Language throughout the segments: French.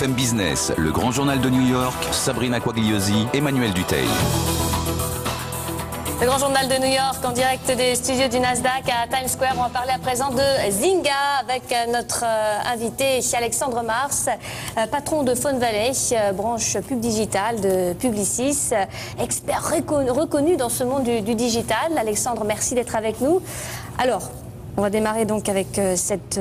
BFM Business, le grand journal de New York, Sabrina Quagliosi, Emmanuel Dutheil. Le grand journal de New York en direct des studios du Nasdaq à Times Square. On va parler à présent de Zynga avec notre invité Alexandre Mars, patron de Fawn Valley, branche pub digital de Publicis, expert reconnu dans ce monde du digital. Alexandre, merci d'être avec nous. Alors, on va démarrer donc avec cette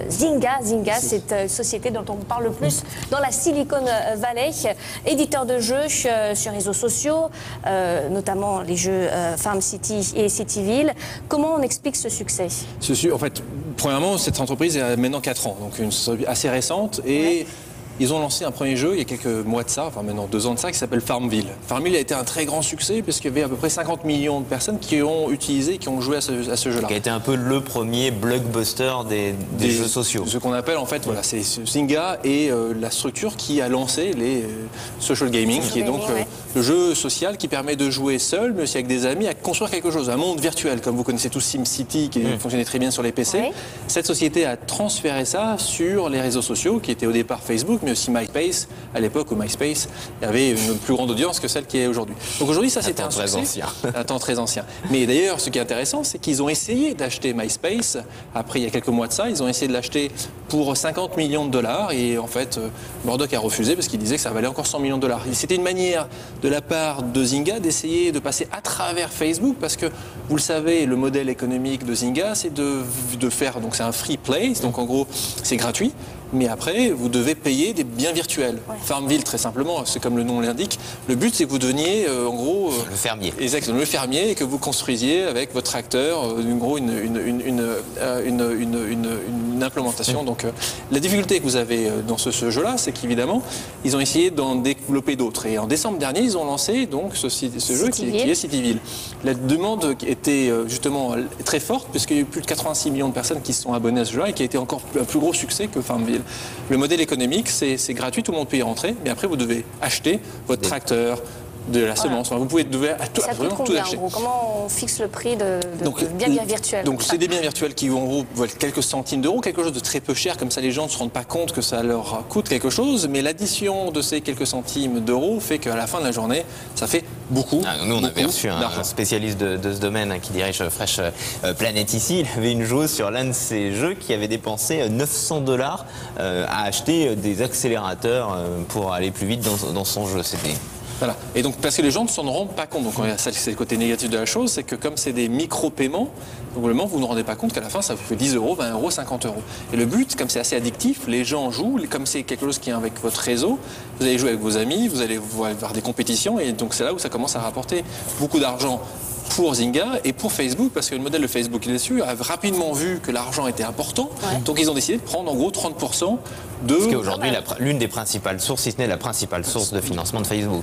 Zynga. Zynga, cette société dont on parle le plus dans la Silicon Valley, éditeur de jeux sur réseaux sociaux, notamment les jeux Farm City et Cityville. Comment on explique ce succès? En fait, premièrement, cette entreprise a maintenant 4 ans, donc une entreprise assez récente et... Ils ont lancé un premier jeu il y a quelques mois de ça, enfin maintenant 2 ans de ça, qui s'appelle Farmville. Farmville a été un très grand succès parce qu'il y avait à peu près 50 millions de personnes qui ont utilisé, qui ont joué à ce jeu-là. Qui a été un peu le premier blockbuster des jeux sociaux. Ce qu'on appelle en fait, voilà, c'est Zynga et la structure qui a lancé les social gaming, qui est donc le jeu social qui permet de jouer seul, mais aussi avec des amis, à construire quelque chose, un monde virtuel, comme vous connaissez tous SimCity, qui fonctionnait très bien sur les PC. Cette société a transféré ça sur les réseaux sociaux, qui étaient au départ Facebook, mais aussi MySpace, à l'époque où MySpace avait une plus grande audience que celle qui est aujourd'hui. Donc aujourd'hui, ça c'était un succès. Un temps très ancien. Mais d'ailleurs, ce qui est intéressant, c'est qu'ils ont essayé d'acheter MySpace, après il y a quelques mois de ça, ils ont essayé de l'acheter pour 50 millions de dollars, et en fait, Murdoch a refusé parce qu'il disait que ça valait encore 100 millions de dollars. C'était une manière de la part de Zynga d'essayer de passer à travers Facebook, parce que, vous le savez, le modèle économique de Zynga, c'est de faire, donc c'est un free play, donc en gros, c'est gratuit. Mais après, vous devez payer des biens virtuels. Farmville, très simplement, c'est comme le nom l'indique. Le but, c'est que vous deveniez, en gros... le fermier. Exactement, le fermier, et que vous construisiez avec votre tracteur, en gros, une implémentation. Donc, la difficulté que vous avez dans ce jeu-là, c'est qu'évidemment, ils ont essayé d'en développer d'autres. Et en décembre dernier, ils ont lancé donc, ce jeu qui est Cityville. La demande était justement très forte, puisqu'il y a eu plus de 86 millions de personnes qui se sont abonnées à ce jeu-là, et qui a été encore un plus gros succès que Farmville. Le modèle économique, c'est gratuit, tout le monde peut y rentrer, mais après vous devez acheter votre tracteur, de la semence. Enfin, vous pouvez vraiment tout acheter. Comment on fixe le prix de biens virtuels? Donc c'est des biens virtuels qui en gros valent quelques centimes d'euros, quelque chose de très peu cher, comme ça les gens ne se rendent pas compte que ça leur coûte quelque chose, mais l'addition de ces quelques centimes d'euros fait qu'à la fin de la journée, ça fait beaucoup. Nous on avait reçu un spécialiste de ce domaine qui dirige Fresh Planet ici. Il avait une joueuse sur l'un de ses jeux qui avait dépensé 900 $ à acheter des accélérateurs pour aller plus vite dans son jeu. C'était... Voilà. Et donc, parce que les gens ne s'en rendent pas compte. Donc, c'est le côté négatif de la chose, c'est que comme c'est des micro-paiements, normalement, vous ne vous rendez pas compte qu'à la fin, ça vous fait 10 €, 20 €, 50 €. Et le but, comme c'est assez addictif, les gens jouent, comme c'est quelque chose qui est avec votre réseau, vous allez jouer avec vos amis, vous allez avoir des compétitions, et donc c'est là où ça commence à rapporter beaucoup d'argent pour Zynga et pour Facebook, parce que le modèle de Facebook là-dessus a rapidement vu que l'argent était important, donc ils ont décidé de prendre en gros 30% de... Ce qui est aujourd'hui l'une des principales sources, si ce n'est la principale source de financement de Facebook.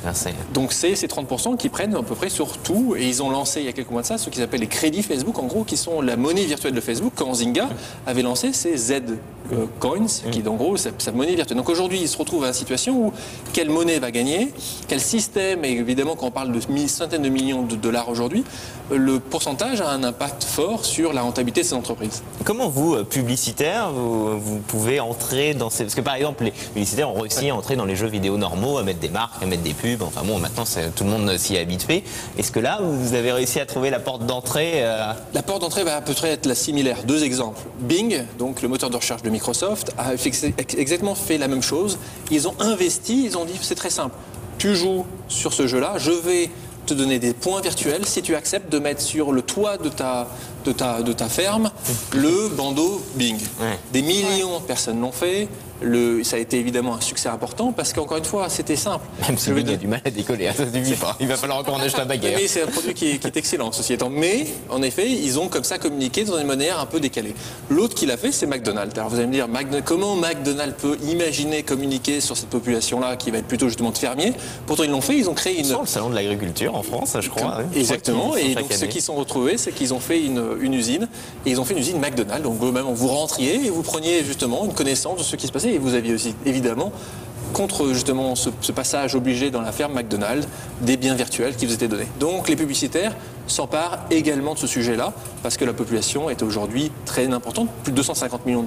Donc c'est ces 30% qui prennent à peu près sur tout, et ils ont lancé il y a quelques mois de ça ce qu'ils appellent les crédits Facebook, en gros, qui sont la monnaie virtuelle de Facebook, quand Zynga avait lancé ses Z-Coins, qui est en gros sa monnaie virtuelle. Donc aujourd'hui, ils se retrouvent à une situation où quelle monnaie va gagner, quel système, et évidemment quand on parle de centaines de millions de dollars aujourd'hui, le pourcentage a un impact fort sur la rentabilité de ces entreprises. Comment vous, publicitaires, vous pouvez entrer dans ces... Parce que par exemple, les publicitaires ont réussi à entrer dans les jeux vidéo normaux, à mettre des marques, à mettre des pubs, enfin bon, maintenant tout le monde s'y est habitué. Est-ce que là, vous avez réussi à trouver la porte d'entrée La porte d'entrée va peut-être être la similaire. 2 exemples. Bing, donc le moteur de recherche de Microsoft, a exactement fait la même chose. Ils ont investi, ils ont dit, c'est très simple, tu joues sur ce jeu-là, je vais te donner des points virtuels si tu acceptes de mettre sur le toit de ta ferme le bandeau Bing. Des millions de personnes l'ont fait. Ça a été évidemment un succès important parce qu'encore une fois, c'était simple. Même si Bing a du mal à décoller, ça ne suffit pas. Il va falloir encore en acheter un baguette. Mais c'est un produit qui est excellent, ceci étant. Mais, en effet, ils ont comme ça communiqué dans une manière un peu décalée. L'autre qui l'a fait, c'est McDonald's. Alors vous allez me dire, comment McDonald's peut imaginer communiquer sur cette population-là qui va être plutôt justement de fermiers? Pourtant, ils l'ont fait, ils ont créé Sur le salon de l'agriculture en France, je crois. Exactement. Et donc, ce qu'ils sont retrouvés, c'est qu'ils ont fait une usine. Et ils ont fait une usine McDonald's. Donc, vous-même, vous rentriez et vous preniez justement une connaissance de ce qui se passait. Et vous aviez aussi, évidemment, contre justement ce passage obligé dans la ferme McDonald's, des biens virtuels qui vous étaient donnés. Donc les publicitaires s'empare également de ce sujet-là, parce que la population est aujourd'hui très importante, plus de 250 millions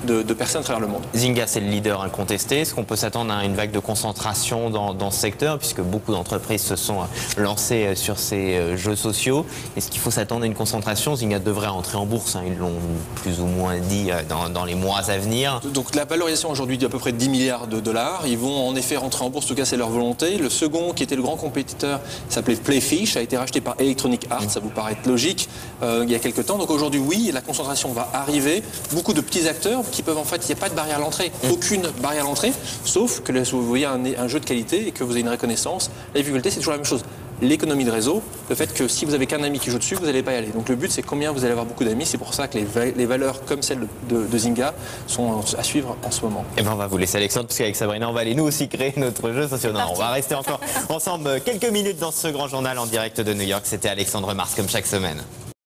de personnes à travers le monde. Zynga, c'est le leader incontesté. Est-ce qu'on peut s'attendre à une vague de concentration dans ce secteur, puisque beaucoup d'entreprises se sont lancées sur ces jeux sociaux? Est-ce qu'il faut s'attendre à une concentration? Zynga devrait entrer en bourse, hein, ils l'ont plus ou moins dit dans les mois à venir. Donc la valorisation aujourd'hui d'à peu près 10 milliards de dollars. Ils vont en effet rentrer en bourse, en tout cas c'est leur volonté. Le second, qui était le grand compétiteur, s'appelait Playfish, a été racheté par Electronic Arts, ça vous paraît logique, il y a quelques temps. Donc aujourd'hui, oui, la concentration va arriver. Beaucoup de petits acteurs qui peuvent, en fait, il n'y a pas de barrière à l'entrée, aucune barrière à l'entrée, sauf que vous voyez un jeu de qualité et que vous avez une reconnaissance. La difficulté, c'est toujours la même chose. L'économie de réseau, le fait que si vous avez qu'un ami qui joue dessus, vous n'allez pas y aller. Donc le but, c'est combien vous allez avoir beaucoup d'amis. C'est pour ça que les valeurs comme celle de Zynga sont à suivre en ce moment. Et ben on va vous laisser, Alexandre, parce qu'avec Sabrina, on va aller nous aussi créer notre jeu social. On va rester encore ensemble quelques minutes dans ce grand journal en direct de New York. C'était Alexandre Mars, comme chaque semaine.